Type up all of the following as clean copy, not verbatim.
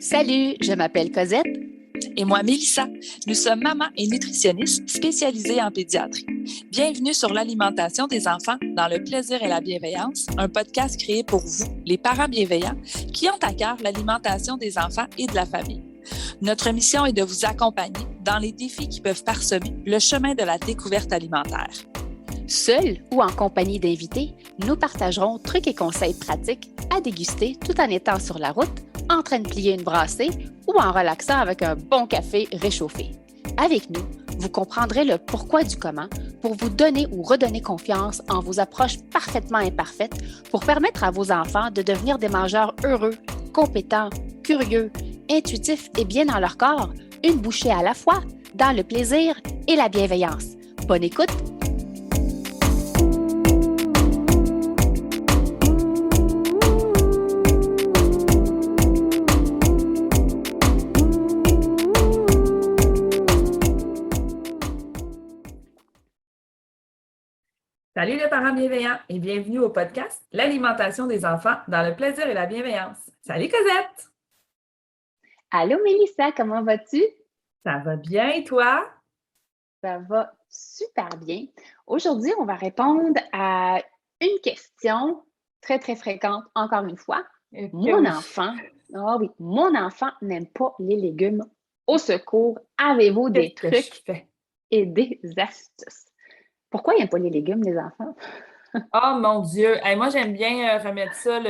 Salut, je m'appelle Cosette. Et moi, Mélissa. Nous sommes mamans et nutritionnistes spécialisées en pédiatrie. Bienvenue sur l'alimentation des enfants dans le plaisir et la bienveillance, un podcast créé pour vous, les parents bienveillants, qui ont à cœur l'alimentation des enfants et de la famille. Notre mission est de vous accompagner dans les défis qui peuvent parsemer le chemin de la découverte alimentaire. Seul ou en compagnie d'invités, nous partagerons trucs et conseils pratiques à déguster tout en étant sur la route, en train de plier une brassée ou en relaxant avec un bon café réchauffé. Avec nous, vous comprendrez le pourquoi du comment pour vous donner ou redonner confiance en vos approches parfaitement imparfaites pour permettre à vos enfants de devenir des mangeurs heureux, compétents, curieux, intuitifs et bien dans leur corps, une bouchée à la fois, dans le plaisir et la bienveillance. Bonne écoute! Salut les parents bienveillants et bienvenue au podcast L'alimentation des enfants dans le plaisir et la bienveillance. Salut Cosette! Allô Mélissa, comment vas-tu? Ça va bien et toi? Ça va super bien. Aujourd'hui, on va répondre à une question très, très fréquente, encore une fois. Mon enfant n'aime pas les légumes. Au secours, avez-vous des trucs et des astuces? Pourquoi ils n'aiment pas les légumes, les enfants? Oh mon Dieu! Hey, moi, j'aime bien remettre ça,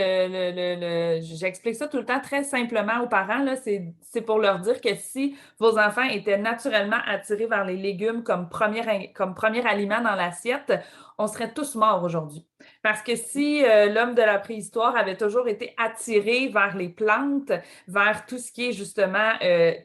j'explique ça tout le temps très simplement aux parents, là. C'est pour leur dire que si vos enfants étaient naturellement attirés vers les légumes comme premier aliment dans l'assiette, on serait tous morts aujourd'hui. Parce que si l'homme de la préhistoire avait toujours été attiré vers les plantes, vers tout ce qui est justement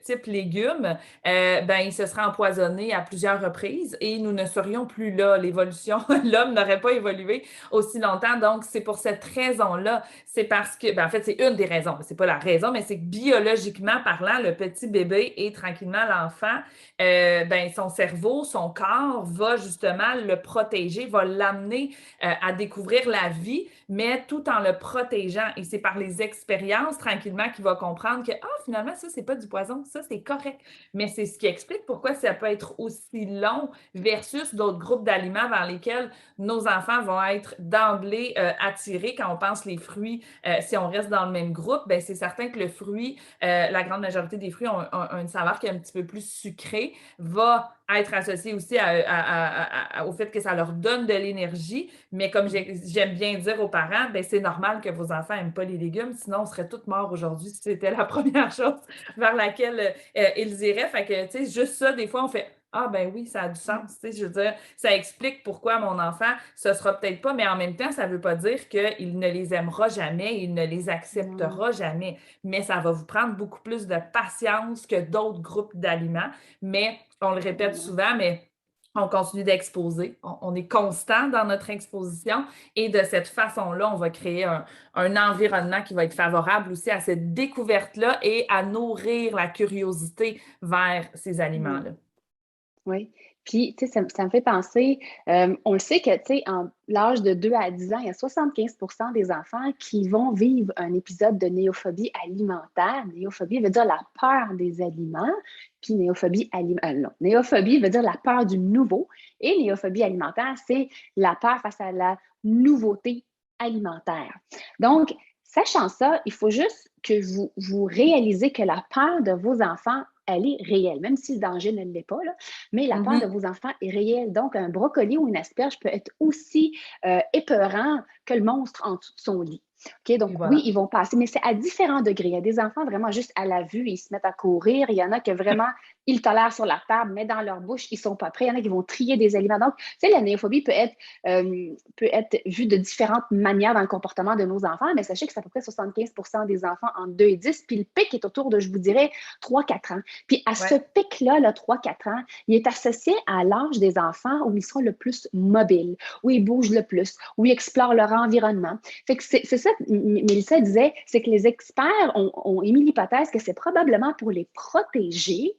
type légumes, ben, il se serait empoisonné à plusieurs reprises et nous ne serions plus là. L'évolution, l'homme n'aurait pas évolué aussi longtemps. Donc, c'est pour cette raison-là. C'est parce que, ben, en fait, c'est une des raisons. C'est pas la raison, mais c'est que biologiquement parlant, le petit bébé et tranquillement l'enfant, ben, son cerveau, son corps va justement le protéger, va l'amener à découvrir la vie, mais tout en le protégeant. Et c'est par les expériences, tranquillement, qu'il va comprendre que, finalement, ça, c'est pas du poison, ça, c'est correct. Mais c'est ce qui explique pourquoi ça peut être aussi long versus d'autres groupes d'aliments vers lesquels nos enfants vont être d'emblée attirés quand on pense les fruits. Si on reste dans le même groupe, ben, c'est certain que le fruit, la grande majorité des fruits ont une saveur qui est un petit peu plus sucrée, va être associé aussi au fait que ça leur donne de l'énergie. Mais comme j'aime bien dire aux parents, ben, c'est normal que vos enfants n'aiment pas les légumes, sinon on serait tous morts aujourd'hui si c'était la première chose vers laquelle ils iraient. Fait que, tu sais, juste ça, des fois, on fait ah ben oui, ça a du sens. Tu sais, je veux dire, ça explique pourquoi mon enfant, ce sera peut-être pas, mais en même temps, ça ne veut pas dire qu'il ne les aimera jamais, il ne les acceptera jamais. Mais ça va vous prendre beaucoup plus de patience que d'autres groupes d'aliments. Mais on le répète souvent, mais on continue d'exposer. On est constant dans notre exposition et de cette façon-là, on va créer un environnement qui va être favorable aussi à cette découverte-là et à nourrir la curiosité vers ces aliments-là. Oui. Puis, tu sais, ça me fait penser, on le sait que, tu sais, en l'âge de 2 à 10 ans, il y a 75% des enfants qui vont vivre un épisode de néophobie alimentaire. Néophobie veut dire la peur des aliments, puis néophobie veut dire la peur du nouveau. Et néophobie alimentaire, c'est la peur face à la nouveauté alimentaire. Donc, sachant ça, il faut juste que vous réalisez que la peur de vos enfants, elle est réelle, même si le danger ne l'est pas, là, mais la peur de vos enfants est réelle. Donc, un brocoli ou une asperge peut être aussi épeurant que le monstre en dessous de son lit. OK, donc voilà. Oui, ils vont passer, mais c'est à différents degrés. Il y a des enfants vraiment juste à la vue, ils se mettent à courir. Il y en a que vraiment, ils tolèrent sur la table, mais dans leur bouche, ils ne sont pas prêts. Il y en a qui vont trier des aliments. Donc, tu sais, la néophobie peut être vue de différentes manières dans le comportement de nos enfants, mais sachez que c'est à peu près 75% des enfants entre 2 et 10, puis le pic est autour de, je vous dirais, 3-4 ans. Puis à ce pic-là, 3-4 ans, il est associé à l'âge des enfants où ils sont le plus mobiles, où ils bougent le plus, où ils explorent leur environnement. Fait que c'est ça, Mélissa disait, c'est que les experts ont émis l'hypothèse que c'est probablement pour les protéger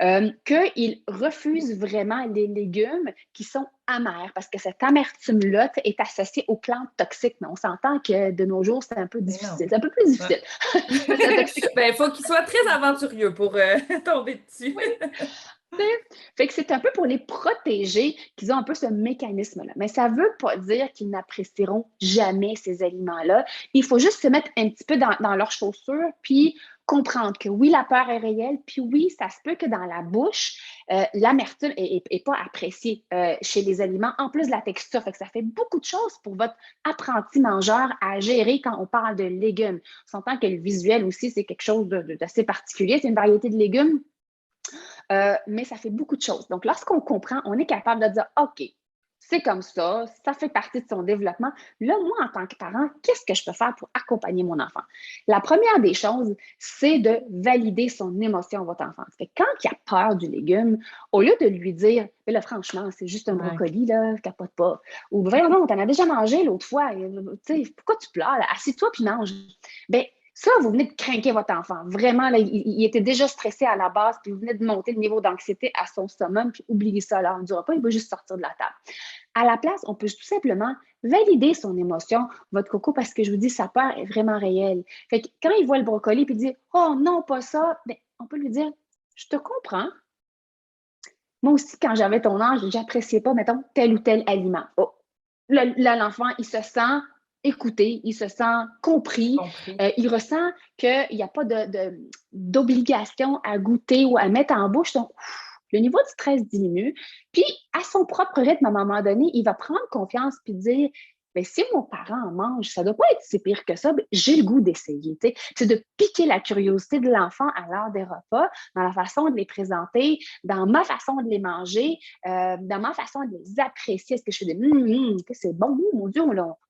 qu'ils refusent vraiment les légumes qui sont amers, parce que cette amertume-là est associée aux plantes toxiques. Mais on s'entend que de nos jours, c'est un peu difficile. C'est un peu plus difficile. Il faut qu'ils soient très aventurieux pour tomber dessus. Fait que c'est un peu pour les protéger qu'ils ont un peu ce mécanisme-là. Mais ça ne veut pas dire qu'ils n'apprécieront jamais ces aliments-là. Il faut juste se mettre un petit peu dans leurs chaussures, puis comprendre que oui, la peur est réelle, puis oui, ça se peut que dans la bouche, l'amertume n'est pas appréciée chez les aliments, en plus de la texture. Fait que ça fait beaucoup de choses pour votre apprenti mangeur à gérer quand on parle de légumes. On s'entend que le visuel aussi, c'est quelque chose d'assez particulier. C'est une variété de légumes. Mais ça fait beaucoup de choses. Donc, lorsqu'on comprend, on est capable de dire, OK, c'est comme ça fait partie de son développement. Là, moi, en tant que parent, qu'est-ce que je peux faire pour accompagner mon enfant? La première des choses, c'est de valider son émotion, votre enfant. Fait que quand il a peur du légume, au lieu de lui dire, mais là, franchement, c'est juste un brocoli, là, capote pas. Ou, voyons donc, t'en as déjà mangé l'autre fois. Tu sais, pourquoi tu pleures? Assieds-toi puis mange. Bien, ça, vous venez de craquer votre enfant. Vraiment, là, il était déjà stressé à la base, puis vous venez de monter le niveau d'anxiété à son summum, puis oubliez ça, là, on ne dira pas, il va juste sortir de la table. À la place, on peut tout simplement valider son émotion, votre coco, parce que je vous dis, sa peur est vraiment réelle. Fait que quand il voit le brocoli, puis il dit « Oh non, pas ça », bien, on peut lui dire « Je te comprends. Moi aussi, quand j'avais ton âge, j'appréciais pas, mettons, tel ou tel aliment. » Oh, là, l'enfant, il se sent écouté, il se sent compris, il ressent qu'il n'y a pas d'obligation à goûter ou à mettre en bouche. Donc, le niveau de stress diminue. Puis, à son propre rythme, à un moment donné, il va prendre confiance puis dire, mais si mon parent en mange, ça ne doit pas être si pire que ça, j'ai le goût d'essayer. C'est de piquer la curiosité de l'enfant à l'heure des repas, dans la façon de les présenter, dans ma façon de les manger, dans ma façon de les apprécier. Est-ce que je fais des c'est bon, mon Dieu,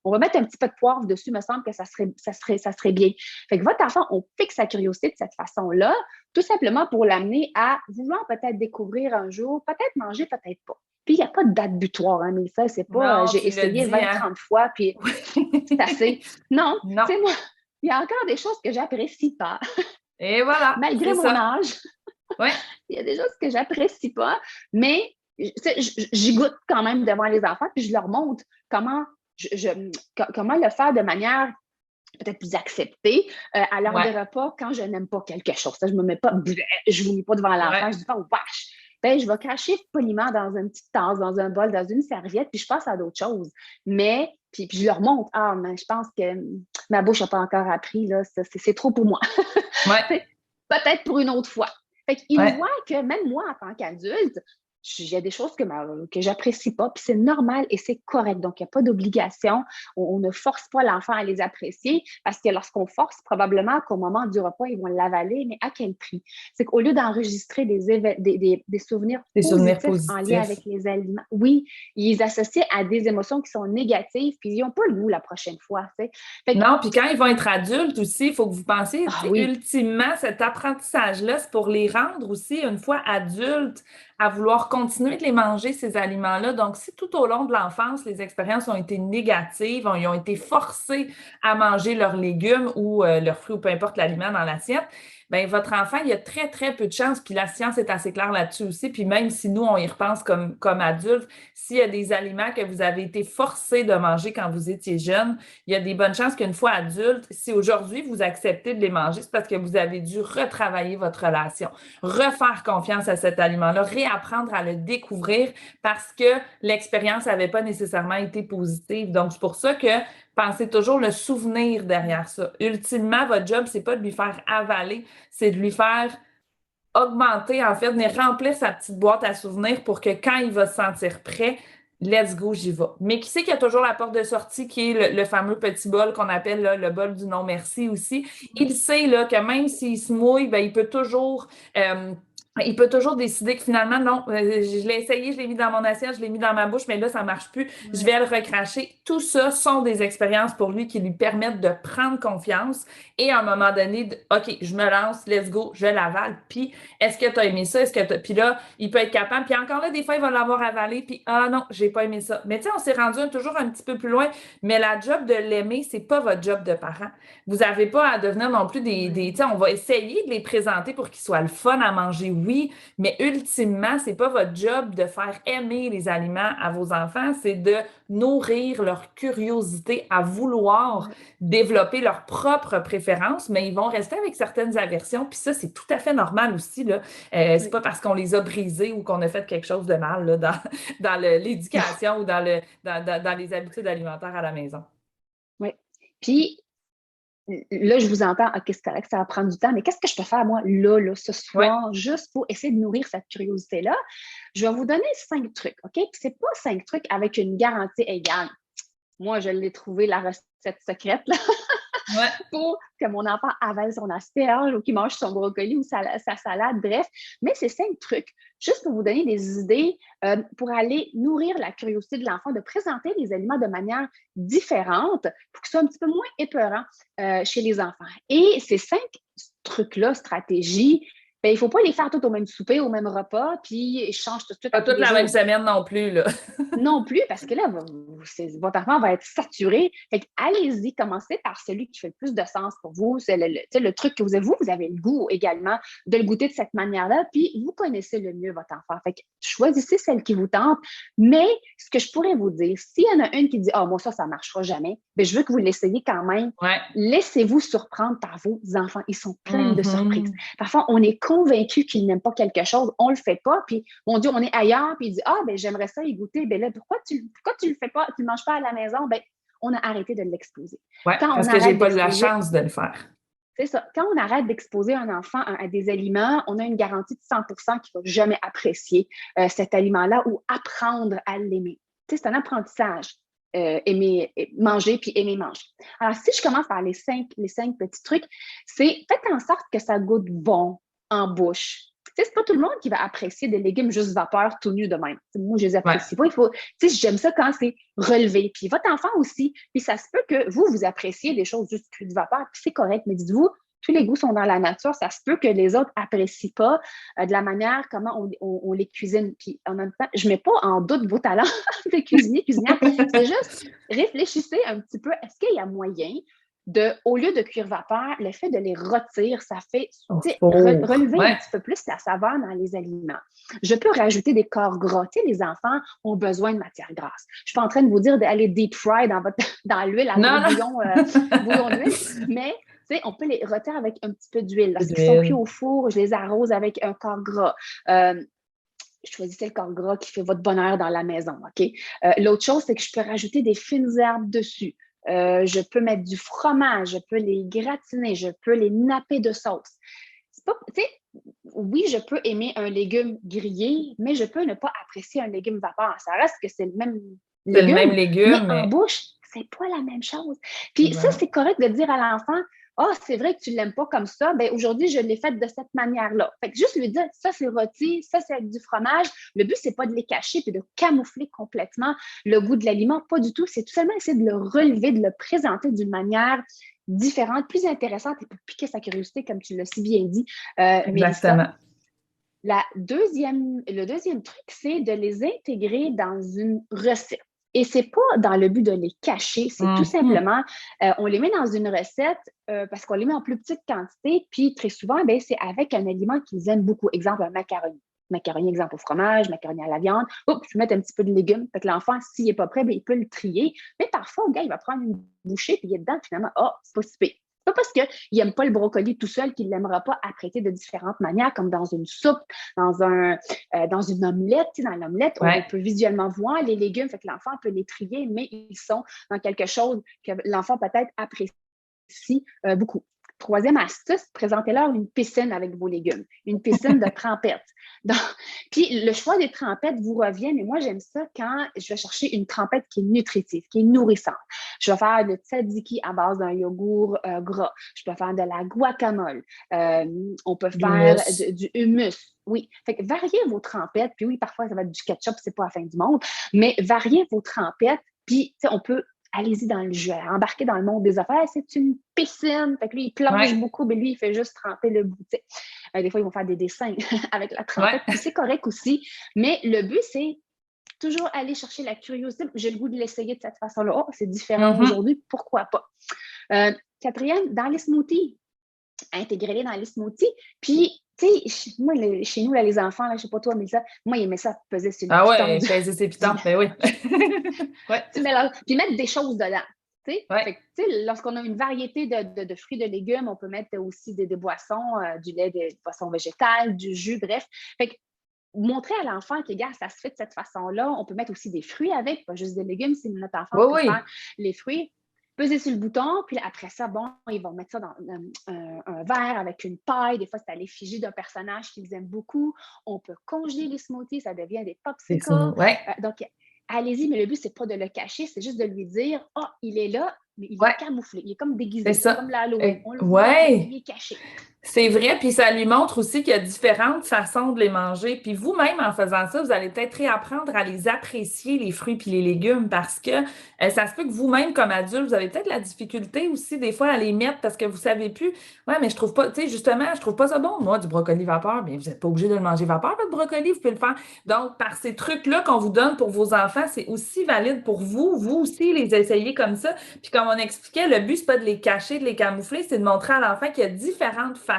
on va mettre un petit peu de poivre dessus, me semble que ça serait bien. Fait que votre enfant, on pique sa curiosité de cette façon-là, tout simplement pour l'amener à vouloir peut-être découvrir un jour, peut-être manger, peut-être pas. Puis, il n'y a pas de date butoir, hein, mais ça, c'est pas j'ai essayé 20-30 fois, puis c'est assez. Non. C'est moi. Il y a encore des choses que j'apprécie pas. Et voilà. Malgré mon âge. Ouais. Il y a des choses que j'apprécie pas, mais j'y goûte quand même devant les enfants, puis je leur montre comment le faire de manière peut-être plus acceptée à l'heure des repas quand je n'aime pas quelque chose. Ça, je me mets pas, je vous mets pas devant l'enfant, je dis pas wesh. Ben, je vais cracher poliment dans une petite tasse, dans un bol, dans une serviette, puis je passe à d'autres choses. Mais, puis je leur montre, mais je pense que ma bouche n'a pas encore appris, là, c'est trop pour moi. Peut-être pour une autre fois. Fait qu'ils voient que même moi, en tant qu'adulte, il y a des choses que j'apprécie pas, puis c'est normal et c'est correct. Donc, il n'y a pas d'obligation. On ne force pas l'enfant à les apprécier parce que lorsqu'on force, probablement qu'au moment du repas, ils vont l'avaler, mais à quel prix? C'est qu'au lieu d'enregistrer des souvenirs positifs en lien avec les aliments, oui, ils associent à des émotions qui sont négatives, puis ils n'ont pas le goût la prochaine fois. Non, puis quand ils vont être adultes aussi, il faut que vous pensiez, ultimement, cet apprentissage-là, c'est pour les rendre aussi, une fois adultes, à vouloir continuer de les manger, ces aliments-là. Donc, si tout au long de l'enfance, les expériences ont été négatives, ils ont été forcés à manger leurs légumes ou leurs fruits ou peu importe l'aliment dans l'assiette, bien, votre enfant, il y a très, très peu de chances, puis la science est assez claire là-dessus aussi, puis même si nous, on y repense comme adultes, s'il y a des aliments que vous avez été forcés de manger quand vous étiez jeune, il y a des bonnes chances qu'une fois adulte, si aujourd'hui vous acceptez de les manger, c'est parce que vous avez dû retravailler votre relation, refaire confiance à cet aliment-là, réapprendre à le découvrir parce que l'expérience n'avait pas nécessairement été positive. Donc, c'est pour ça que pensez toujours le souvenir derrière ça. Ultimement, votre job, c'est pas de lui faire avaler, c'est de lui faire augmenter, en fait, venir remplir sa petite boîte à souvenirs pour que quand il va se sentir prêt, let's go, j'y vais. Mais qui sait qu'il y a toujours la porte de sortie qui est le fameux petit bol qu'on appelle là, le bol du non-merci aussi. Il sait là, que même s'il se mouille, ben, il peut toujours décider que finalement, non, je l'ai essayé, je l'ai mis dans mon assiette, je l'ai mis dans ma bouche, mais là, ça ne marche plus. Je vais le recracher. Tout ça sont des expériences pour lui qui lui permettent de prendre confiance et à un moment donné, OK, je me lance, let's go, je l'avale. Puis, est-ce que tu as aimé ça? Puis là, il peut être capable. Puis encore là, des fois, il va l'avoir avalé. Puis, non, j'ai pas aimé ça. Mais tu sais, on s'est rendu toujours un petit peu plus loin. Mais la job de l'aimer, c'est pas votre job de parent. Vous n'avez pas à devenir non plus tu sais, on va essayer de les présenter pour qu'ils soient le fun à manger, oui, mais ultimement, c'est pas votre job de faire aimer les aliments à vos enfants, c'est de nourrir leur curiosité à vouloir développer leurs propres préférences, mais ils vont rester avec certaines aversions, puis ça, c'est tout à fait normal aussi, là. C'est pas parce qu'on les a brisés ou qu'on a fait quelque chose de mal, là, dans l'éducation ou dans les habitudes alimentaires à la maison. Oui. Puis, là, je vous entends, OK, c'est correct, ça va prendre du temps, mais qu'est-ce que je peux faire, moi, là, ce soir, juste pour essayer de nourrir cette curiosité-là? Je vais vous donner 5 trucs, OK? Puis, c'est pas 5 trucs avec une garantie égale. Moi, je l'ai trouvé, la recette secrète, là. Pour que mon enfant avale son asperge ou qu'il mange son brocoli ou sa salade, bref. Mais c'est 5 trucs, juste pour vous donner des idées pour aller nourrir la curiosité de l'enfant, de présenter les aliments de manière différente pour que ce soit un petit peu moins épeurant chez les enfants. Et ces 5 trucs-là, stratégies, ben, il ne faut pas les faire toutes au même souper, au même repas, puis ils changent tout de suite. Pas toute la même semaine non plus, là. Non plus, parce que là, votre enfant va être saturé. Fait que allez-y, commencez par celui qui fait le plus de sens pour vous. C'est le truc que vous avez le goût également de le goûter de cette manière-là, puis vous connaissez le mieux votre enfant. Fait que choisissez celle qui vous tente. Mais ce que je pourrais vous dire, s'il y en a une qui dit « Ah, moi, ça ne marchera jamais », bien, je veux que vous l'essayiez quand même. Laissez-vous surprendre par vos enfants. Ils sont pleins de surprises. Parfois, on est convaincu qu'ils n'aiment pas quelque chose, on ne le fait pas, puis mon Dieu, on est ailleurs, puis il dit « Ah, ben j'aimerais ça y goûter. » Ben là, pourquoi tu le fais pas, tu le manges pas à la maison? Ben, on a arrêté de l'exposer. Parce que j'ai pas eu la chance de le faire. C'est ça. Quand on arrête d'exposer un enfant à des aliments, on a une garantie de 100% qu'il ne va jamais apprécier cet aliment-là ou apprendre à l'aimer. Tu sais, c'est un apprentissage. Aimer manger puis aimer manger. Alors, si je commence par les cinq petits trucs, c'est faites en sorte que ça goûte bon en bouche. Tu sais, c'est pas tout le monde qui va apprécier des légumes juste vapeur tout nus de même. Moi, je les apprécie pas. Tu sais, j'aime ça quand c'est relevé. Puis votre enfant aussi. Puis ça se peut que vous appréciez des choses juste cuites de vapeur, puis c'est correct. Mais dites-vous, tous les goûts sont dans la nature. Ça se peut que les autres apprécient pas de la manière comment on les cuisine. Puis en même temps, je mets pas en doute vos talents de cuisinier, cuisinière. C'est juste réfléchissez un petit peu. Est-ce qu'il y a moyen au lieu de cuire vapeur, le fait de les rôtir, ça fait relever un petit peu plus la saveur dans les aliments. Je peux rajouter des corps gras. Tu sais, les enfants ont besoin de matière grasse. Je suis pas en train de vous dire d'aller deep fry dans l'huile, bouillon d'huile, mais tu sais, on peut les rôtir avec un petit peu d'huile. Lorsqu'ils sont cuits au four, je les arrose avec un corps gras. Choisissez le corps gras qui fait votre bonheur dans la maison, OK? L'autre chose, c'est que je peux rajouter des fines herbes dessus. Je peux mettre du fromage, je peux les gratiner, je peux les napper de sauce. Oui, je peux aimer un légume grillé, mais je peux ne pas apprécier un légume vapeur. Ça reste que c'est le même légume, mais en bouche, c'est pas la même chose. Puis ça, c'est correct de dire à l'enfant, c'est vrai que tu ne l'aimes pas comme ça. Bien, aujourd'hui, je l'ai fait de cette manière-là. Fait que juste lui dire, ça, c'est rôti, ça, c'est avec du fromage. Le but, c'est pas de les cacher puis de camoufler complètement le goût de l'aliment. Pas du tout. C'est tout simplement essayer de le relever, de le présenter d'une manière différente, plus intéressante et pour piquer sa curiosité, comme tu l'as si bien dit. Exactement. Le deuxième truc, c'est de les intégrer dans une recette. Et c'est pas dans le but de les cacher, c'est tout simplement, on les met dans une recette parce qu'on les met en plus petite quantité, puis très souvent, c'est avec un aliment qu'ils aiment beaucoup. Exemple, un macaroni. Macaroni, exemple, au fromage, macaroni à la viande. Je vais mettre un petit peu de légumes. Fait que l'enfant, s'il n'est pas prêt, il peut le trier. Mais parfois, le gars, il va prendre une bouchée, puis il est dedans, finalement, c'est pas si pire. Pas parce qu'il n'aime pas le brocoli tout seul qu'il ne l'aimera pas apprêter de différentes manières, comme dans une soupe, dans une omelette. Tu sais, dans l'omelette, on peut visuellement voir les légumes, fait que l'enfant peut les trier, mais ils sont dans quelque chose que l'enfant peut-être apprécie beaucoup. Troisième astuce, présentez-leur une piscine avec vos légumes, une piscine de trempettes. Puis le choix des trempettes vous revient, mais moi j'aime ça quand je vais chercher une trempette qui est nutritive, qui est nourrissante. Je vais faire de tzatziki à base d'un yogourt gras. Je peux faire de la guacamole. On peut faire du hummus. Oui, fait que variez vos trempettes. Puis oui, parfois ça va être du ketchup, c'est pas la fin du monde, mais variez vos trempettes. Puis on peut allez-y dans le jeu, embarquer dans le monde des affaires. C'est une piscine. Fait que lui, il plonge beaucoup, mais lui, il fait juste tremper le bout. Des fois, ils vont faire des dessins avec la trempette. Puis c'est correct aussi. Mais le but, c'est toujours aller chercher la curiosité. J'ai le goût de l'essayer de cette façon-là. C'est différent aujourd'hui. Pourquoi pas? Quatrième, dans les smoothies. Intégrez-les dans les smoothies. Puis, Tu sais, moi, chez nous, là, les enfants, là, je sais pas toi, mais ça, moi, ils aimaient ça peser sur le Ah piton ouais, peser ses pitons, ben oui. Ouais. Puis mettre des choses dedans. Tu sais, Ouais. fait que, tu sais, lorsqu'on a une variété de fruits, de légumes, on peut mettre aussi des boissons, du lait, des boissons végétales, du jus, bref. Fait que montrer à l'enfant que, gars, ça se fait de cette façon-là. On peut mettre aussi des fruits avec, pas juste des légumes, si notre enfant Oui, préfère oui. les fruits. Peser sur le bouton, puis après ça, bon, ils vont mettre ça dans un verre avec une paille. Des fois, c'est à l'effigie d'un personnage qu'ils aiment beaucoup. On peut congeler les smoothies, ça devient des C'est popsicles. ça. Ouais. Donc, allez-y, mais le but, c'est pas de le cacher, c'est juste de lui dire, il est là, mais il Ouais. est camouflé, il est comme déguisé, C'est ça. comme l'Halloween. On le voit, Ouais. il est caché. C'est vrai, puis ça lui montre aussi qu'il y a différentes façons de les manger. Puis vous-même, en faisant ça, vous allez peut-être réapprendre à les apprécier, les fruits puis les légumes, parce que ça se peut que vous-même, comme adulte, vous avez peut-être la difficulté aussi, des fois, à les mettre parce que vous savez plus. Ouais, mais je trouve pas, tu sais, justement, je trouve pas ça bon, moi, du brocoli vapeur. Bien, vous n'êtes pas obligé de le manger vapeur, votre brocoli, vous pouvez le faire. Donc, par ces trucs-là qu'on vous donne pour vos enfants, c'est aussi valide pour vous. Vous aussi, les essayer comme ça. Puis comme on expliquait, le but, c'est pas de les cacher, de les camoufler, c'est de montrer à l'enfant qu'il y a différentes façons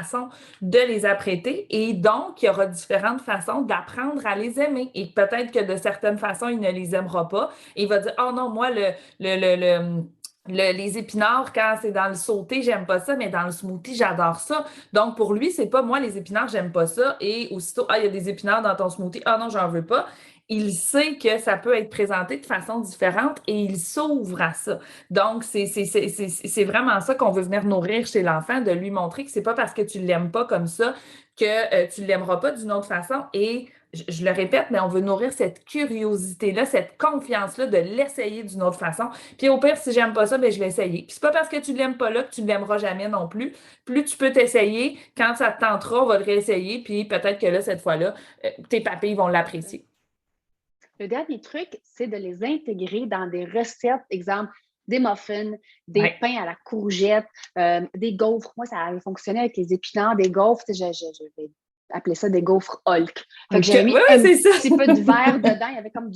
de les apprêter et donc il y aura différentes façons d'apprendre à les aimer et peut-être que de certaines façons, il ne les aimera pas et il va dire « Oh non, moi, les épinards, quand c'est dans le sauté, j'aime pas ça, mais dans le smoothie, j'adore ça. » Donc, pour lui, c'est pas « Moi, les épinards, j'aime pas ça. » Et aussitôt « Ah, il y a des épinards dans ton smoothie. Ah non, j'en veux pas. » Il sait que ça peut être présenté de façon différente et il s'ouvre à ça. Donc, c'est vraiment ça qu'on veut venir nourrir chez l'enfant, de lui montrer que c'est pas parce que tu l'aimes pas comme ça que tu l'aimeras pas d'une autre façon. Et je le répète, mais on veut nourrir cette curiosité-là, cette confiance-là de l'essayer d'une autre façon. Puis au pire, si j'aime pas ça, ben je vais essayer. Puis c'est pas parce que tu l'aimes pas là que tu ne l'aimeras jamais non plus. Plus tu peux t'essayer, quand ça te tentera, on va le réessayer. Puis peut-être que là, cette fois-là, tes papilles vont l'apprécier. Le dernier truc, c'est de les intégrer dans des recettes, exemple, des muffins, des pains à la courgette, des gaufres. Moi, ça avait fonctionné avec les épinards, des gaufres. Je vais appeler ça des gaufres Hulk. Fait que j'avais mis un petit peu de verre dedans. Il y avait comme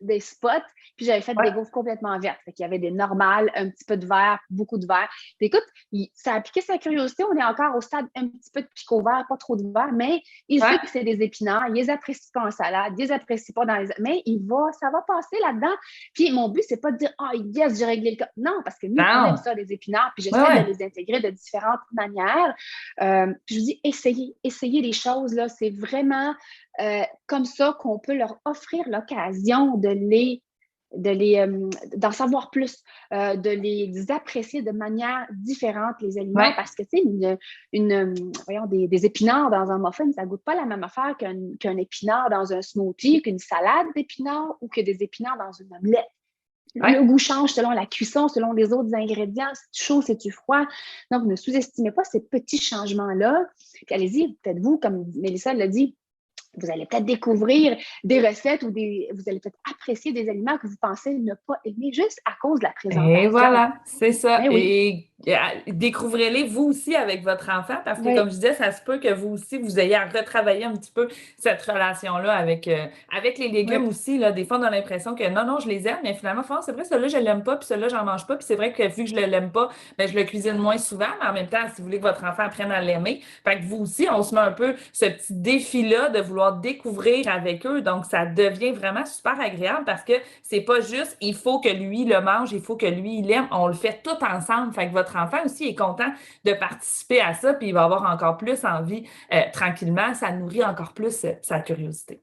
des spots. Puis j'avais fait des gaufres complètement vertes. Fait qu'il y avait des normales, un petit peu de vert, beaucoup de vert. Puis écoute, ça a piqué sa curiosité. On est encore au stade un petit peu de picot vert, pas trop de vert, mais il sait que c'est des épinards. Il les apprécie pas en salade, il les apprécie pas dans les... Mais ça va passer là-dedans. Puis mon but, c'est pas de dire « Ah, yes, j'ai réglé le cas. » Non, parce que nous, on aime ça, les épinards. Puis j'essaie de les intégrer de différentes manières. Puis je vous dis, essayez les choses, là. C'est vraiment comme ça qu'on peut leur offrir l'occasion d'en savoir plus, de les apprécier de manière différente, les aliments, parce que, tu sais, des épinards dans un muffin, ça ne goûte pas la même affaire qu'un épinard dans un smoothie, qu'une salade d'épinards ou que des épinards dans une omelette. Le goût change selon la cuisson, selon les autres ingrédients, c'est chaud, c'est froid. Donc, ne sous-estimez pas ces petits changements-là. Puis allez-y, faites-vous, comme Mélissa l'a dit, vous allez peut-être découvrir des recettes ou vous allez peut-être apprécier des aliments que vous pensez ne pas aimer juste à cause de la présentation. Et voilà, c'est ça. Oui. Et découvrez-les vous aussi avec votre enfant parce que, comme je disais, ça se peut que vous aussi, vous ayez à retravailler un petit peu cette relation-là avec les légumes aussi. Là. Des fois, on a l'impression que non, je les aime, mais finalement, c'est vrai, celui-là, je ne l'aime pas, puis celui-là, j'en mange pas. Puis c'est vrai que vu que je ne l'aime pas, ben, je le cuisine moins souvent, mais en même temps, si vous voulez que votre enfant apprenne à l'aimer, fait que vous aussi, on se met un peu ce petit défi-là de vouloir découvrir avec eux. Donc, ça devient vraiment super agréable parce que c'est pas juste il faut que lui le mange, il faut que lui il l'aime. On le fait tout ensemble. Fait que votre enfant aussi est content de participer à ça, puis il va avoir encore plus envie tranquillement. Ça nourrit encore plus sa curiosité.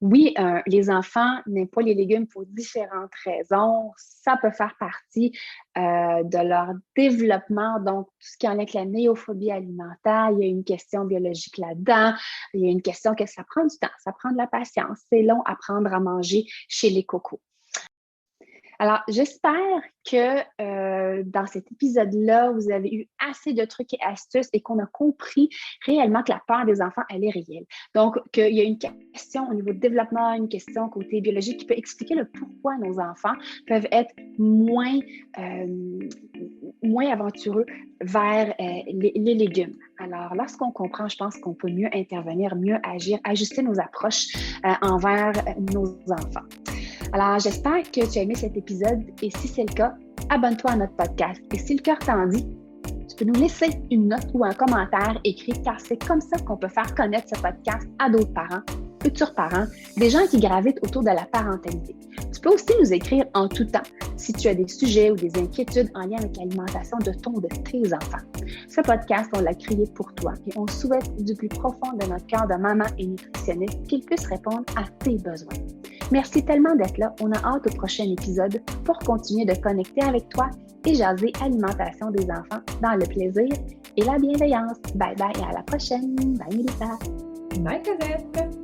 Oui, les enfants n'aiment pas les légumes pour différentes raisons. Ça peut faire partie de leur développement. Donc, tout ce qui est en lien avec la néophobie alimentaire, il y a une question biologique là-dedans. Il y a une question que ça prend du temps, ça prend de la patience. C'est long apprendre à manger chez les cocos. Alors, j'espère que dans cet épisode-là, vous avez eu assez de trucs et astuces et qu'on a compris réellement que la peur des enfants, elle est réelle. Donc, qu'il y a une question au niveau de développement, une question côté biologique qui peut expliquer le pourquoi nos enfants peuvent être moins aventureux vers les légumes. Alors, lorsqu'on comprend, je pense qu'on peut mieux intervenir, mieux agir, ajuster nos approches envers nos enfants. Alors, j'espère que tu as aimé cet épisode et si c'est le cas, abonne-toi à notre podcast. Et si le cœur t'en dit, tu Tu peux nous laisser une note ou un commentaire écrit car c'est comme ça qu'on peut faire connaître ce podcast à d'autres parents, futurs parents, des gens qui gravitent autour de la parentalité. Tu peux aussi nous écrire en tout temps si tu as des sujets ou des inquiétudes en lien avec l'alimentation de ton ou de tes enfants. Ce podcast, on l'a créé pour toi et on souhaite du plus profond de notre cœur de maman et nutritionniste qu'il puisse répondre à tes besoins. Merci tellement d'être là. On a hâte au prochain épisode pour continuer de connecter avec toi et jaser alimentation des enfants dans le plaisir et la bienveillance. Bye bye et à la prochaine. Bye Mélissa. Bye Cosette.